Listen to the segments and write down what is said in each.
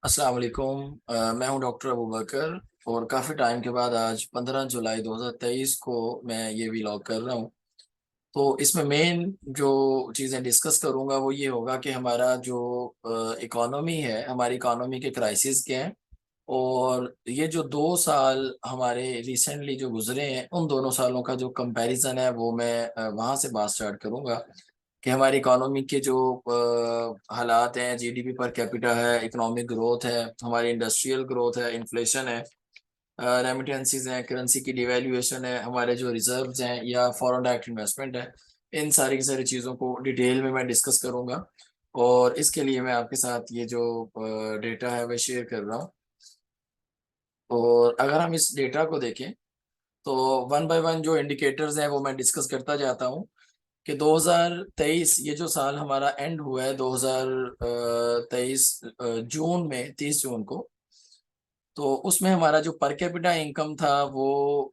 अस्सलाम वालेकुम। मैं हूं डॉक्टर अबू बकर और काफ़ी टाइम के बाद आज 15 जुलाई 2023 को मैं ये व्लॉग कर रहा हूं। तो इसमें मेन जो चीज़ें डिस्कस करूंगा वो ये होगा कि हमारा जो इकोनॉमी है, हमारी इकोनॉमी के क्राइसिस क्या हैं और ये जो 2 साल हमारे रिसेंटली जो गुजरे हैं उन दोनों सालों का जो कंपैरिजन है वो मैं वहाँ से बात स्टार्ट करूंगा कि हमारी इकोनॉमी के जो हालात हैं, जीडीपी पर कैपिटा है, इकोनॉमिक ग्रोथ है, हमारी इंडस्ट्रियल ग्रोथ है, इन्फ्लेशन है, रेमिटेंसीज हैं, करेंसी की डिवेल्यूएशन है, हमारे जो रिजर्व्स हैं या फॉरेन डायरेक्ट इन्वेस्टमेंट है। इन सारी की सारी चीज़ों को डिटेल में मैं डिस्कस करूंगा और इसके लिए मैं आपके साथ ये जो डेटा है वह शेयर कर रहा हूँ। और अगर हम इस डेटा को देखें तो वन बाय वन जो इंडिकेटर्स हैं वो मैं डिस्कस करता जाता हूँ कि 2023 ये जो साल हमारा एंड हुआ है 2023 जून में 30 जून को, तो उसमें हमारा जो पर कैपिटा इनकम था वो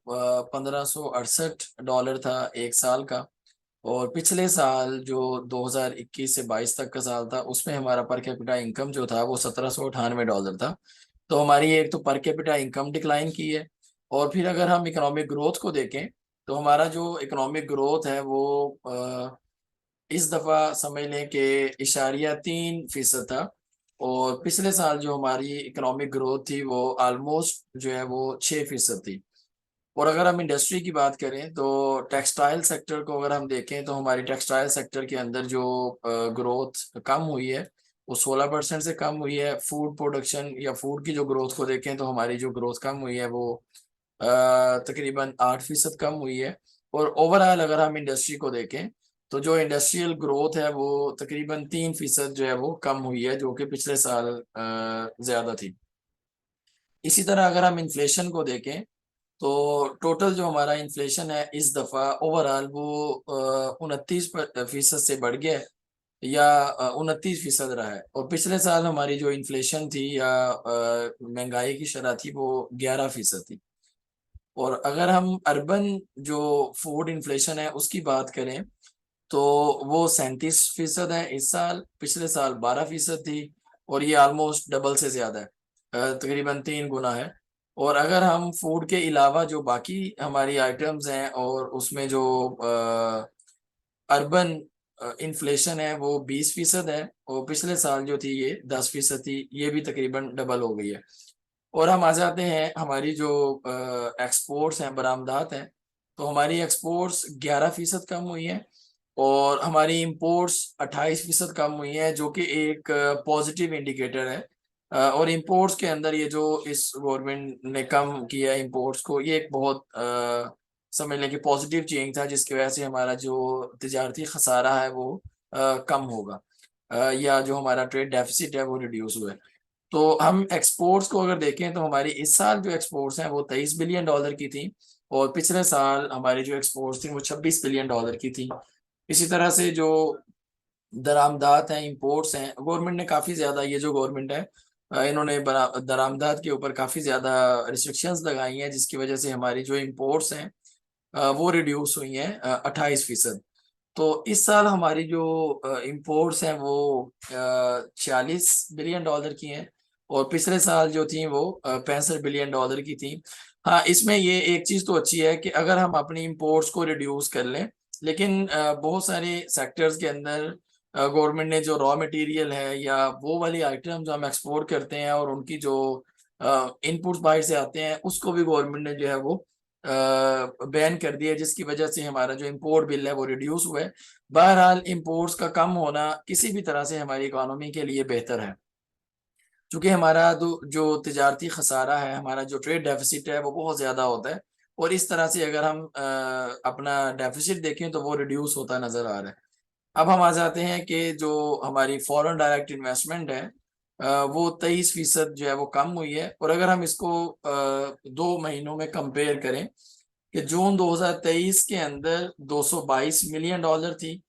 1568 डॉलर था एक साल का। और पिछले साल जो 2021 से 22 तक का साल था उसमें हमारा पर कैपिटा इनकम जो था वो 1798 डॉलर था। तो हमारी एक तो पर कैपिटा इनकम डिक्लाइन की है। और फिर अगर हम इकोनॉमिक ग्रोथ को देखें तो हमारा जो इकोनॉमिक ग्रोथ है वो इस दफा समझ लें कि 3.3% था। और पिछले साल जो हमारी इकोनॉमिक ग्रोथ थी वो ऑलमोस्ट जो है वो 6% थी। और अगर हम इंडस्ट्री की बात करें तो टेक्सटाइल सेक्टर को अगर हम देखें तो हमारी टेक्सटाइल सेक्टर के अंदर जो ग्रोथ कम हुई है वो 16% से कम हुई है। फूड प्रोडक्शन या फूड की जो ग्रोथ को देखें तो हमारी जो ग्रोथ कम हुई है वो तकरीबन 8% कम हुई है। और ओवरऑल अगर हम इंडस्ट्री को देखें तो जो इंडस्ट्रियल ग्रोथ है वो तकरीबन 3% जो है वो कम हुई है, जो कि पिछले साल ज्यादा थी। इसी तरह अगर हम इन्फ्लेशन को देखें तो टोटल जो हमारा इन्फ्लेशन है इस दफा ओवरऑल वो 29% से बढ़ गया है या 29% रहा है। और पिछले साल हमारी जो इन्फ्लेशन थी या महंगाई की शरह थी वो 11% थी। और अगर हम अर्बन जो फूड इन्फ्लेशन है उसकी बात करें तो वो 37% है इस साल, पिछले साल 12% थी। और ये ऑलमोस्ट डबल से ज्यादा है, तकरीबन 3 गुना है। और अगर हम फूड के अलावा जो बाकी हमारी आइटम्स हैं और उसमें जो अर्बन इन्फ्लेशन है वो 20% है और पिछले साल जो थी ये 10% थी, ये भी तकरीबन डबल हो गई है। और हम आ जाते हैं हमारी जो एक्सपोर्ट्स हैं, बरामदात हैं, तो हमारी एक्सपोर्ट्स 11% कम हुई हैं और हमारी इंपोर्ट्स 28% कम हुई हैं, जो कि एक पॉजिटिव इंडिकेटर है। और इंपोर्ट्स के अंदर ये जो इस गवर्नमेंट ने कम किया है इंपोर्ट्स को, ये एक बहुत समझ लें कि पॉजिटिव चेंज था जिसकी वजह से हमारा जो तिजारती खसारा है वो कम होगा, या जो हमारा ट्रेड डेफिसिट है वो रिड्यूस हुआ है। तो हम एक्सपोर्ट्स को अगर देखें तो हमारी इस साल जो एक्सपोर्ट्स हैं वो 23 बिलियन डॉलर की थी और पिछले साल हमारी जो एक्सपोर्ट्स थी वो 26 बिलियन डॉलर की थी। इसी तरह से जो दरामदात हैं, इंपोर्ट्स हैं, गवर्नमेंट ने काफ़ी ज़्यादा, ये जो गवर्नमेंट है इन्होंने दरामदात के ऊपर काफ़ी ज़्यादा रिस्ट्रिक्शंस लगाई हैं जिसकी वजह से हमारी जो इंपोर्ट्स हैं वो रिड्यूस हुई हैं 28%। तो इस साल हमारी जो इंपोर्ट्स हैं वो 46 बिलियन डॉलर की हैं और पिछले साल जो थी वो 65 बिलियन डॉलर की थी। हाँ, इसमें ये एक चीज़ तो अच्छी है कि अगर हम अपनी इंपोर्ट्स को रिड्यूस कर लें, लेकिन बहुत सारे सेक्टर्स के अंदर गवर्नमेंट ने जो रॉ मटेरियल है या वो वाली आइटम जो हम एक्सपोर्ट करते हैं और उनकी जो इनपुट्स बाहर से आते हैं उसको भी गवर्नमेंट ने जो है वो बैन कर दिया, जिसकी वजह से हमारा जो इंपोर्ट बिल है वो रिड्यूस हुआ है। बहरहाल इंपोर्ट्स का कम होना किसी भी तरह से हमारी इकोनॉमी के लिए बेहतर है, क्योंकि हमारा जो तिजारती खसारा है, हमारा जो ट्रेड डेफिसिट है वो बहुत ज़्यादा होता है। और इस तरह से अगर हम अपना डेफिसिट देखें तो वो रिड्यूस होता नज़र आ रहा है। अब हम आ जाते हैं कि जो हमारी फॉरेन डायरेक्ट इन्वेस्टमेंट है वो 23% जो है वो कम हुई है। और अगर हम इसको 2 महीनों में कंपेयर करें कि जून 2023 के अंदर 222 मिलियन डॉलर थी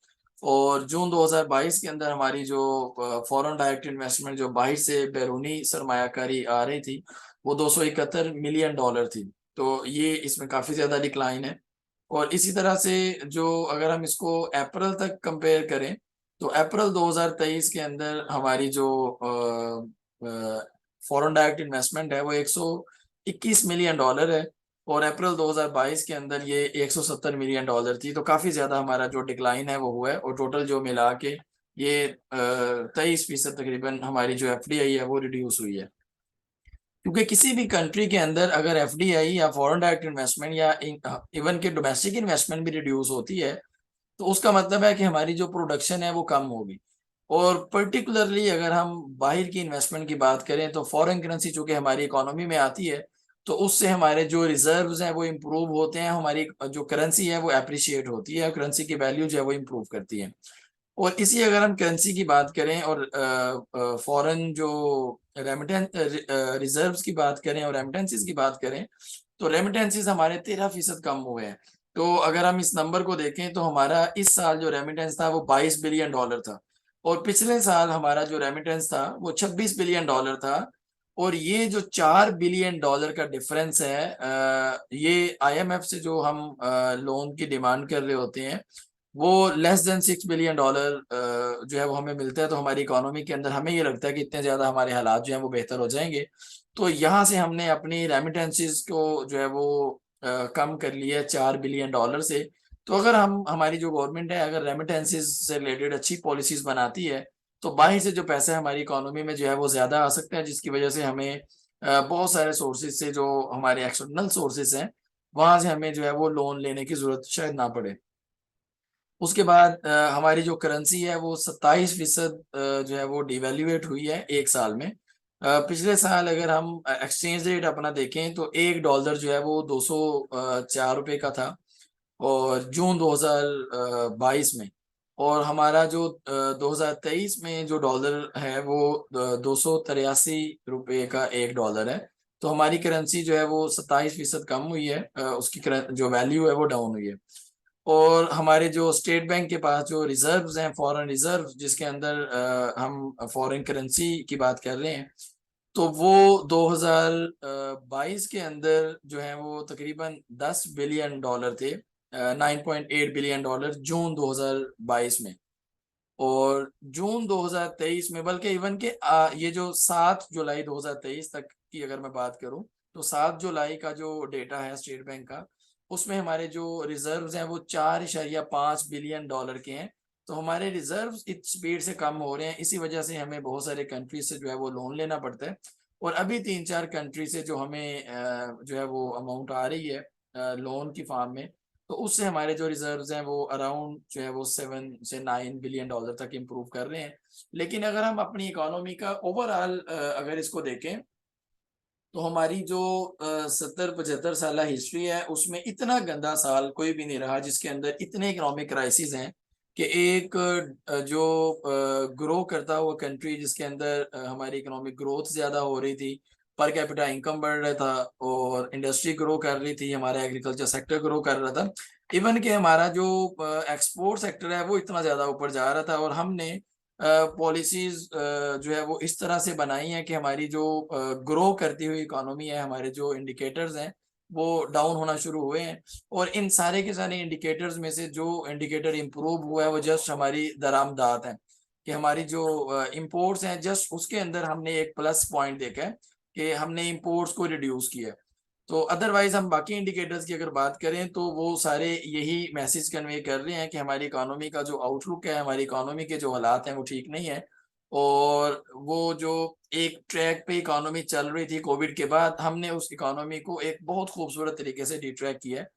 और जून 2022 के अंदर हमारी जो फॉरेन डायरेक्ट इन्वेस्टमेंट जो बाहर से बैरूनी सरमायाकारी आ रही थी वो 271 मिलियन डॉलर थी। तो ये इसमें काफ़ी ज़्यादा डिक्लाइन है। और इसी तरह से जो अगर हम इसको अप्रैल तक कंपेयर करें तो अप्रैल 2023 के अंदर हमारी जो फॉरेन डायरेक्ट इन्वेस्टमेंट है वो 121 मिलियन डॉलर है, और अप्रैल 2022 के अंदर ये 170 मिलियन डॉलर थी। तो काफी ज्यादा हमारा जो डिक्लाइन है वो हुआ है, और टोटल जो मिला के ये 23% तकरीबन हमारी जो एफडीआई है वो रिड्यूस हुई है। क्योंकि किसी भी कंट्री के अंदर अगर एफडीआई या फॉरेन डायरेक्ट इन्वेस्टमेंट या इवन के डोमेस्टिक इन्वेस्टमेंट भी रिड्यूस होती है, तो उसका मतलब है कि हमारी जो प्रोडक्शन है वो कम होगी। और पर्टिकुलरली अगर हम बाहर की इन्वेस्टमेंट की बात करें, तो फॉरेन करेंसी चूंकि हमारी इकोनॉमी में आती है, तो उससे हमारे जो रिजर्व्स हैं वो इम्प्रूव होते हैं, हमारी जो करेंसी है वो अप्रिशिएट होती है, करेंसी की वैल्यू जो है वो इम्प्रूव करती है। और इसी अगर हम करेंसी की बात करें और फॉरेन जो रेमिटेंस रिजर्व्स की बात करें और रेमिटेंसेस की बात करें, तो रेमिटेंसेस हमारे 13% कम हुए हैं। तो अगर हम इस नंबर को देखें तो हमारा इस साल जो रेमिटेंस था वो 22 बिलियन डॉलर था, और पिछले साल हमारा जो रेमिटेंस था वो 26 बिलियन डॉलर था। और ये जो 4 बिलियन डॉलर का डिफरेंस है, ये आईएमएफ से जो हम लोन की डिमांड कर रहे होते हैं, वो लेस देन 6 बिलियन डॉलर जो है वो हमें मिलता है। तो हमारी इकोनॉमी के अंदर हमें ये लगता है कि इतने ज्यादा हमारे हालात जो हैं वो बेहतर हो जाएंगे। तो यहाँ से हमने अपनी रेमिटेंसेस को जो है वो कम कर लिया 4 बिलियन डॉलर से। तो अगर हम हमारी जो गवर्नमेंट है अगर रेमिटेंसेस से रिलेटेड अच्छी पॉलिसीज बनाती है, तो बाहर से जो पैसा है हमारी इकोनॉमी में जो है वो ज्यादा आ सकता है, जिसकी वजह से हमें बहुत सारे सोर्सेज से जो हमारे एक्सटर्नल सोर्सेज हैं वहां से हमें जो है वो लोन लेने की जरूरत शायद ना पड़े। उसके बाद हमारी जो करेंसी है वो 27% जो है वो डिवेल्युएट हुई है एक साल में। पिछले साल अगर हम एक्सचेंज रेट अपना देखें तो $1 जो है वो 204 रुपये का था, और जून 2022 में। और हमारा जो 2023 में जो डॉलर है वो 283 रुपये का $1 है। तो हमारी करेंसी जो है वो 27% कम हुई है, उसकी जो वैल्यू है वो डाउन हुई है। और हमारे जो स्टेट बैंक के पास जो रिजर्व्स हैं फॉरेन रिजर्व, जिसके अंदर हम फॉरेन करेंसी की बात कर रहे हैं, तो वो 2022 के अंदर जो है वो तकरीबन 10 बिलियन डॉलर थे, 9.8 बिलियन डॉलर जून 2022 में। और जून 2023 में, बल्कि इवन के ये जो 7 जुलाई 2023 तक की अगर मैं बात करूं, तो 7 जुलाई का जो डेटा है स्टेट बैंक का, उसमें हमारे जो रिजर्व्स हैं वो 4.5 बिलियन डॉलर के हैं। तो हमारे रिजर्व्स इस स्पीड से कम हो रहे हैं, इसी वजह से हमें बहुत सारे कंट्रीज से जो है वो लोन लेना पड़ता है। और अभी 3-4 कंट्री से जो हमें जो है वो अमाउंट आ रही है लोन की फॉर्म में, तो उससे हमारे जो रिजर्व्स हैं वो अराउंड जो है वो 7 से 9 बिलियन डॉलर तक इम्प्रूव कर रहे हैं। लेकिन अगर हम अपनी इकोनॉमी का ओवरऑल अगर इसको देखें, तो हमारी जो 70-75 साल हिस्ट्री है उसमें इतना गंदा साल कोई भी नहीं रहा जिसके अंदर इतने इकोनॉमिक क्राइसिस हैं कि एक जो ग्रो करता हुआ कंट्री जिसके अंदर हमारी इकोनॉमिक ग्रोथ ज्यादा हो रही थी, पर कैपिटा इनकम बढ़ रहा था, और इंडस्ट्री ग्रो कर रही थी, हमारा एग्रीकल्चर सेक्टर ग्रो कर रहा था, इवन कि हमारा जो एक्सपोर्ट सेक्टर है वो इतना ज्यादा ऊपर जा रहा था। और हमने पॉलिसीज जो है वो इस तरह से बनाई है कि हमारी जो ग्रो करती हुई इकोनॉमी है, हमारे जो इंडिकेटर्स हैं वो डाउन होना शुरू हुए हैं। और इन सारे के सारे इंडिकेटर्स में से जो इंडिकेटर इम्प्रूव हुआ है वो जस्ट हमारी दरामदात है, कि हमारी जो इंपोर्ट्स हैं जस्ट उसके अंदर हमने एक प्लस पॉइंट देखा है कि हमने इंपोर्ट्स को रिड्यूस किया है। तो अदरवाइज हम बाकी इंडिकेटर्स की अगर बात करें तो वो सारे यही मैसेज कन्वे कर रहे हैं कि हमारी इकोनॉमी का जो आउटलुक है, हमारी इकोनॉमी के जो हालात हैं वो ठीक नहीं है। और वो जो एक ट्रैक पे इकोनॉमी चल रही थी कोविड के बाद, हमने उस इकोनॉमी को एक बहुत खूबसूरत तरीके से डिट्रैक किया है।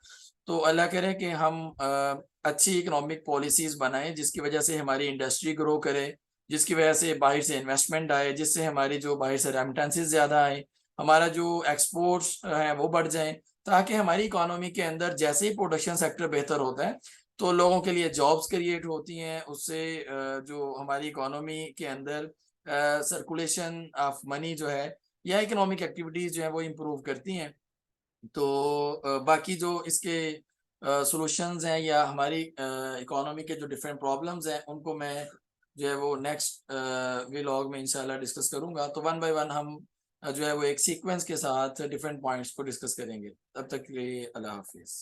तो अल्लाह करे कि हम अच्छी इकोनॉमिक पॉलिसीज बनाएं जिसकी वजह से हमारी इंडस्ट्री ग्रो करे, जिसकी वजह से बाहर से इन्वेस्टमेंट आए, जिससे हमारी जो बाहर से रेमिटेंसेस ज्यादा आए, हमारा जो एक्सपोर्ट्स हैं वो बढ़ जाएं, ताकि हमारी इकोनॉमी के अंदर जैसे ही प्रोडक्शन सेक्टर बेहतर होता है तो लोगों के लिए जॉब्स क्रिएट होती हैं, उससे जो हमारी इकोनॉमी के अंदर सर्कुलेशन ऑफ मनी जो है या इकोनॉमिक एक्टिविटीज जो है वो इम्प्रूव करती हैं। तो बाकी जो इसके सॉल्यूशंस हैं या हमारी इकोनॉमी के जो डिफरेंट प्रॉब्लम्स हैं उनको मैं जो है वो नेक्स्ट व्लॉग में इंशाल्लाह डिस्कस करूंगा। तो वन बाय वन हम जो है वो एक सीक्वेंस के साथ डिफरेंट पॉइंट्स को डिस्कस करेंगे। तब तक के लिए अल्लाह हाफिज़।